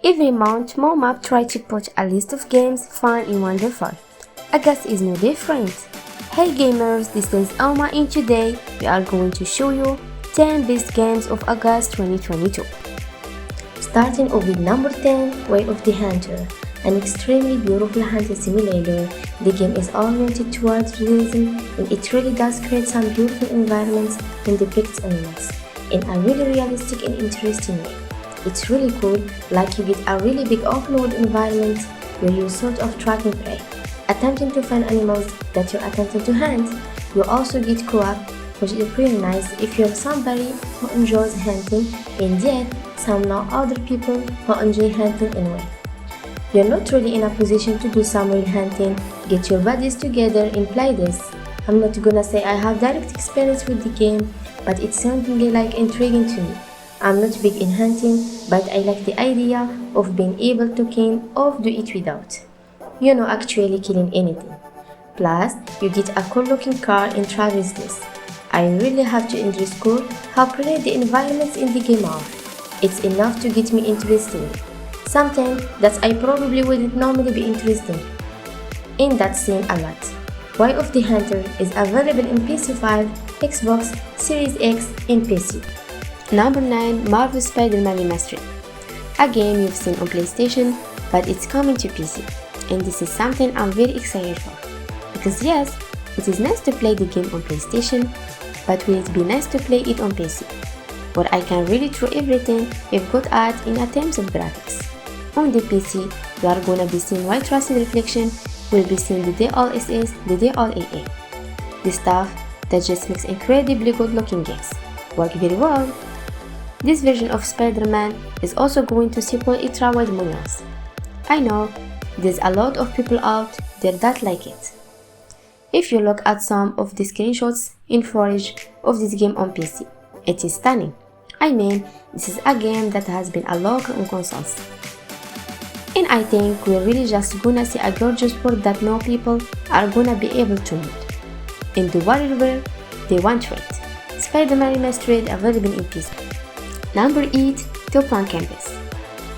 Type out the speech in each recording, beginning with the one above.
Every month, MoMap tries to put a list of games fun and wonderful. August is no different. Hey gamers, this is Alma and today we are going to show you 10 best games of August 2022. Starting off with number 10, Way of the Hunter. An extremely beautiful hunting simulator. The game is oriented towards realism and it really does create some beautiful environments and depicts animals in a really realistic and interesting way. It's really cool, like you get a really big open world environment where you sort of track and prey, attempting to find animals that you're attempting to hunt. You also get co-op, which is pretty nice if you're somebody who enjoys hunting and yet some other people who enjoy hunting anyway. You're not really in a position to do some real hunting. Get your buddies together and play this. I'm not gonna say I have direct experience with the game, but it's something like intriguing to me. I'm not big in hunting, but I like the idea of being able to kill or do it without, actually killing anything. Plus, you get a cool looking car and travels this. I really have to underscore how pretty the environments in the game are. It's enough to get me interested. Something that I probably wouldn't normally be interested in that scene a lot. Way of the Hunter is available in PS5, Xbox Series X, and PC. Number 9, Marvel Spider-Man Remastered. A game you've seen on PlayStation, but it's coming to PC, and this is something I'm very excited for. Because yes, it is nice to play the game on PlayStation, but will it be nice to play it on PC, where I can really throw everything we've got at in terms of graphics. On the PC, you are gonna be seeing white tracing reflection, we'll be seeing the DLSS, the DLAA. The stuff that just makes incredibly good looking games work very well. This version of Spider-Man is also going to support ultra-wide models. I know there's a lot of people out there that like it. If you look at some of the screenshots in footage of this game on PC, it is stunning. I mean, this is a game that has been a lot on consoles. And I think we're really just gonna see a gorgeous world that no people are gonna be able to mod and do whatever they want to it. Spider-Man Remastered available in PC. Number 8, Top 1 Campus.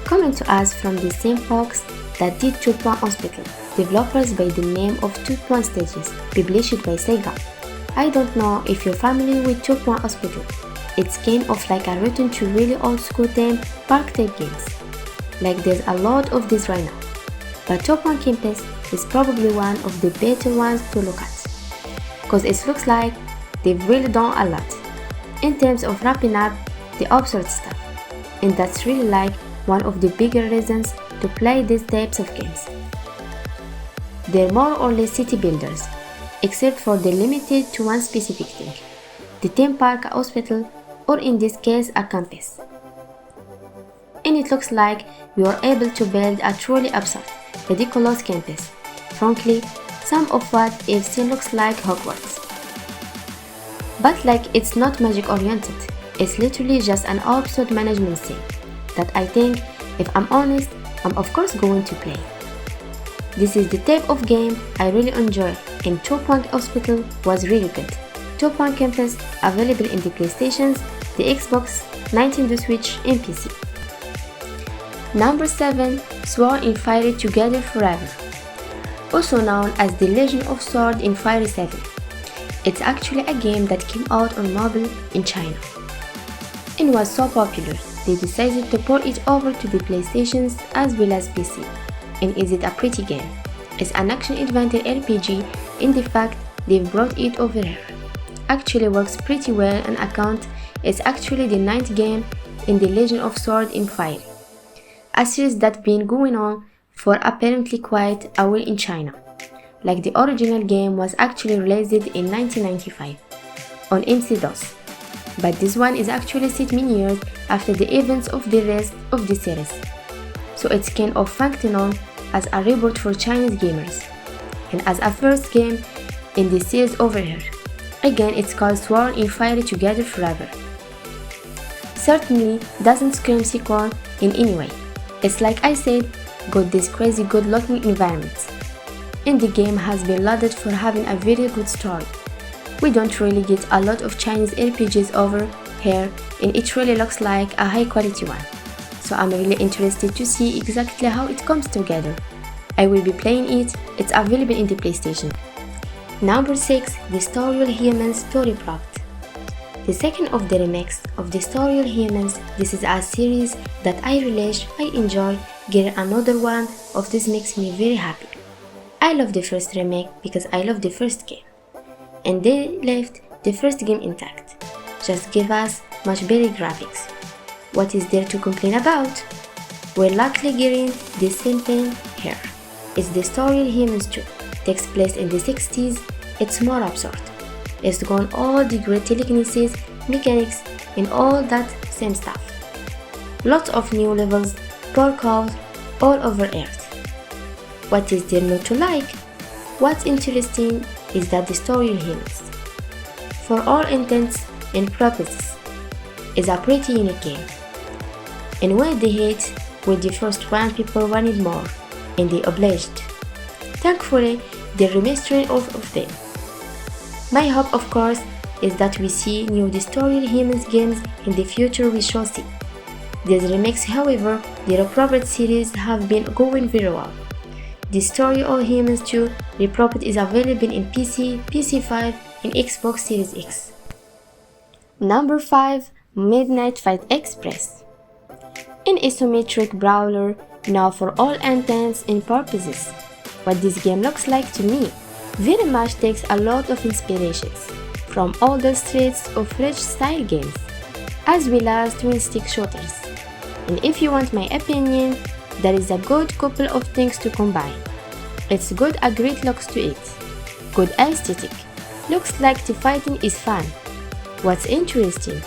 Coming to us from the same folks that did Top 1 Hospital, developers by the name of Top 1 Stages, published by Sega. I don't know if you're familiar with Top 1 Hospital. It's kind of like a return to really old school theme park type games. Like there's a lot of this right now. But Top 1 Campus is probably one of the better ones to look at. Cause it looks like they've really done a lot in terms of wrapping up the absurd stuff, and that's really like one of the bigger reasons to play these types of games. They're more or less city builders, except for they're limited to one specific thing, the theme park, a hospital, or in this case a campus. And it looks like you are able to build a truly absurd, ridiculous campus. Frankly, some of what I've seen looks like Hogwarts. But like it's not magic oriented. It's literally just an absurd management scene that I think, if I'm honest, I'm of course going to play. This is the type of game I really enjoy, and Top 1 Hospital was really good. Top 1 Campus available in the PlayStations, the Xbox, Nintendo Switch, and PC. Number 7, Sword in Fire Together Forever. Also known as The Legend of Sword in Fire 7. It's actually a game that came out on mobile in China and was so popular, they decided to port it over to the PlayStations as well as PC. And is it a pretty game? It's an action-adventure RPG in the fact they've brought it over here. Actually works pretty well on account it's actually the 9th game in the Legend of Sword in Fire, a series that's been going on for apparently quite a while in China. Like the original game was actually released in 1995 on MC-DOS. But this one is actually set many years after the events of the rest of the series, so it's kind of functional as a reboot for Chinese gamers, and as a first game in the series over here. Again, it's called Sword in Fire Together Forever. Certainly doesn't scream sequel in any way. It's like I said, got this crazy good looking environment, and the game has been lauded for having a very good story. We don't really get a lot of Chinese RPGs over here, and it really looks like a high quality one. so I'm really interested to see exactly how it comes together. I will be playing it. It's available in the PlayStation. Number 6. Destroy Humans Story Plot. The second of the remakes of Destroy Humans. This is a series that I relish, I enjoy. Getting another one of this makes me very happy. I love the first remake because I love the first game, and they left the first game intact. Just give us much better graphics. What is there to complain about? We're likely getting the same thing here. It's Destroy Humans 2. Takes place in the 60s. It's more absurd. It's gone all the great telekinesis, mechanics, and all that same stuff. Lots of new levels, parkour, all over Earth. What is there not to like? What's interesting is that Destroy Humans, for all intents and purposes, is a pretty unique game. And when they hit with the first one, people wanted more, and they obliged. Thankfully, they're remastering all of them. My hope, of course, is that we see new Destroy Humans games in the future. We shall see. These remakes, however, the appropriate series have been going very well. Destroy All Humans 2 Reproped is available in PC, PC5, and Xbox Series X. Number 5. Midnight Fight Express. An isometric brawler, now for all intents and purposes. What this game looks like to me very much takes a lot of inspirations from older Streets of Rage style games, as well as twin stick shooters. And if you want my opinion, there is a good couple of things to combine. It's got a great looks to it, good aesthetic, looks like the fighting is fun. What's interesting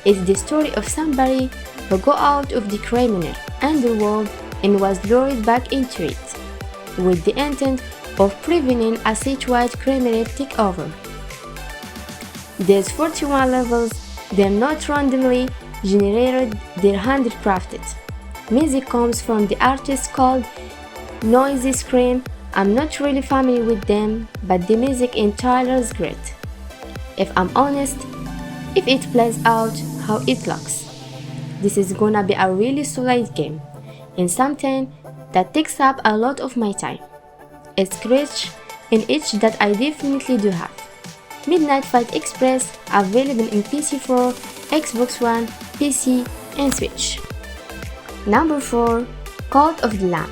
is the story of somebody who got out of the criminal underworld and was lured back into it, with the intent of preventing a statewide criminal takeover. There's 41 levels, they're not randomly generated, they're handcrafted. Music comes from the artist called Noisy Scream. I'm not really familiar with them, but the music in Tyler is great. If I'm honest, if it plays out how it looks, this is gonna be a really solid game, and something that takes up a lot of my time. It's rich and itch that I definitely do have. Midnight Fight Express, available in PC4, Xbox One, PC, and Switch. Number 4. Cult of the Lamp.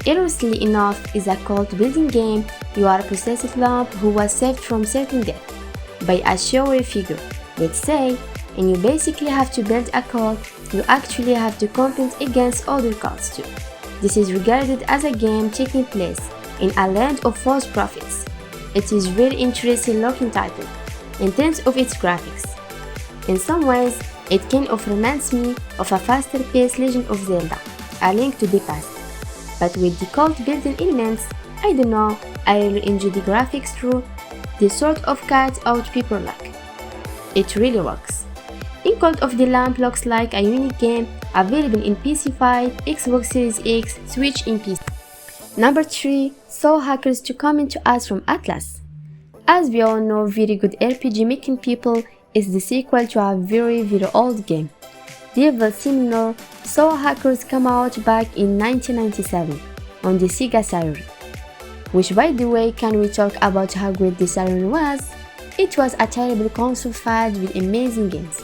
Curiously enough, is a cult building game. You are a possessed lamp who was saved from certain death by a showy figure, let's say, and you basically have to build a cult. You actually have to compete against other cults too. This is regarded as a game taking place in a land of false prophets. It is very interesting looking title in terms of its graphics. In some ways, it kind of reminds me of a faster paced Legend of Zelda, A Link to the Past. But with the cult building elements, I don't know, I really enjoy the graphics through the sort of cut out people like. It really works. In Cult of the Lamp looks like a unique game, available in PC5, Xbox Series X, Switch, and PC. Number 3. Soul Hackers to Coming to Us from Atlus. As we all know, very good RPG making people is the sequel to a very old game. Devil Similar Soul Hackers came out back in 1997 on the Sega Saturn. Which, by the way, can we talk about how great the Saturn was? It was a terrible console filled with amazing games,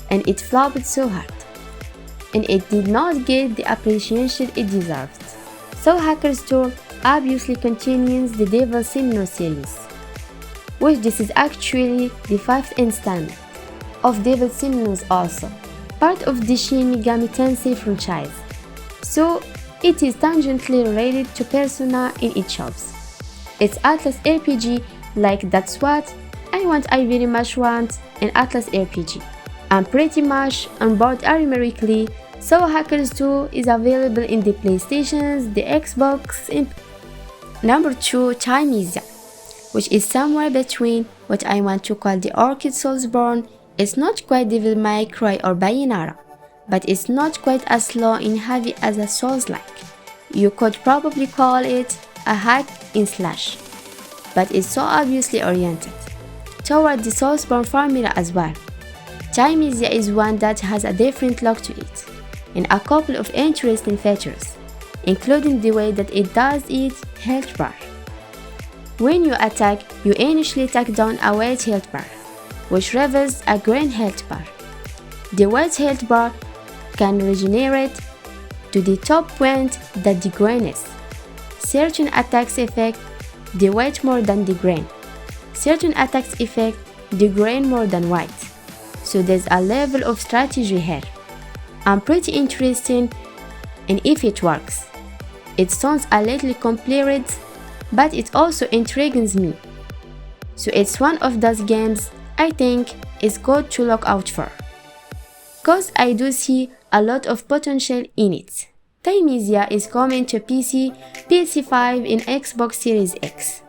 and it flopped so hard, and it did not get the appreciation it deserved. Soul Hackers 2 obviously continues the Devil Similar series, which this is actually the 5th installment of Devil Similars, also part of the Shin Megami Tensei franchise, so it is tangentially related to Persona in its shops. It's Atlus RPG, like that's what I want. I very much want an Atlus RPG. I'm pretty much on board arithmetically. Soul Hackers 2 is available in the PlayStations, the Xbox, and Number 2. Thymesia, which is somewhere between what I want to call the Orchid Soulsborne. It's not quite Devil May Cry or Bayonetta, but it's not quite as slow and heavy as a Souls-like. You could probably call it a hack and slash, but it's so obviously oriented toward the Soulsborne formula as well. Thymesia is one that has a different look to it. and a couple of interesting features, including the way that it does its health bar. When you attack, you initially take down a weight health bar, which reveals a green health bar. The weight health bar can regenerate to the top point that the green is. Certain attacks affect the white more than the green. Certain attacks affect the green more than white. So there's a level of strategy here. I'm pretty interested in if it works. It sounds a little complicated, but it also intrigues me. So it's one of those games I think is good to look out for, cause I do see a lot of potential in it. Thymesia is coming to PC, PS5 and Xbox Series X.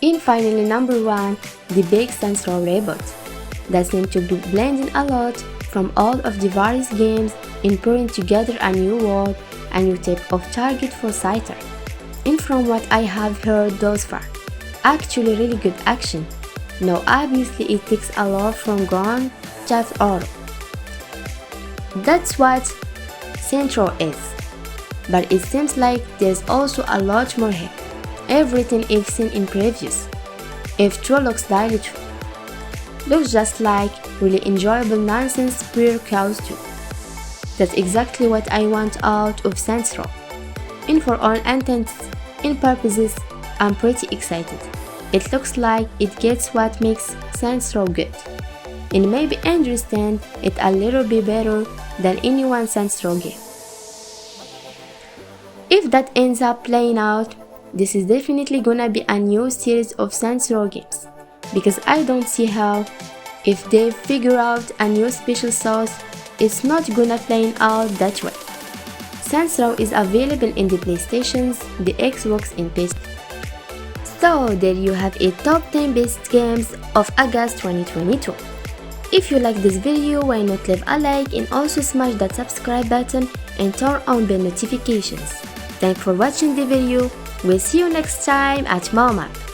And finally, number 1, the big Saints Row reboot. That seems to be blending a lot from all of the various games and putting together a new world, a new type of target for Scyther. And from what I have heard thus far, actually really good action. Now obviously it takes a lot from Grand Theft Auto. That's what Saints Row is. But it seems like there's also a lot more here. Everything I've seen in previews, if true, looks delightful. Looks just like really enjoyable nonsense pure chaos too. That's exactly what I want out of Saints Row. And for all intents and purposes, I'm pretty excited. It looks like it gets what makes Saints Row good, and maybe understand it a little bit better than any one Saints Row game. If that ends up playing out, this is definitely gonna be a new series of Saints Row games, because I don't see how, if they figure out a new special sauce, it's not gonna play out that way. Saints Row is available in the PlayStations, the Xbox and PC. So there you have it, top 10 best games of August 2022. If you like this video, why not leave a like and also smash that subscribe button and turn on bell notifications. Thanks for watching the video. We'll see you next time at Mawmap.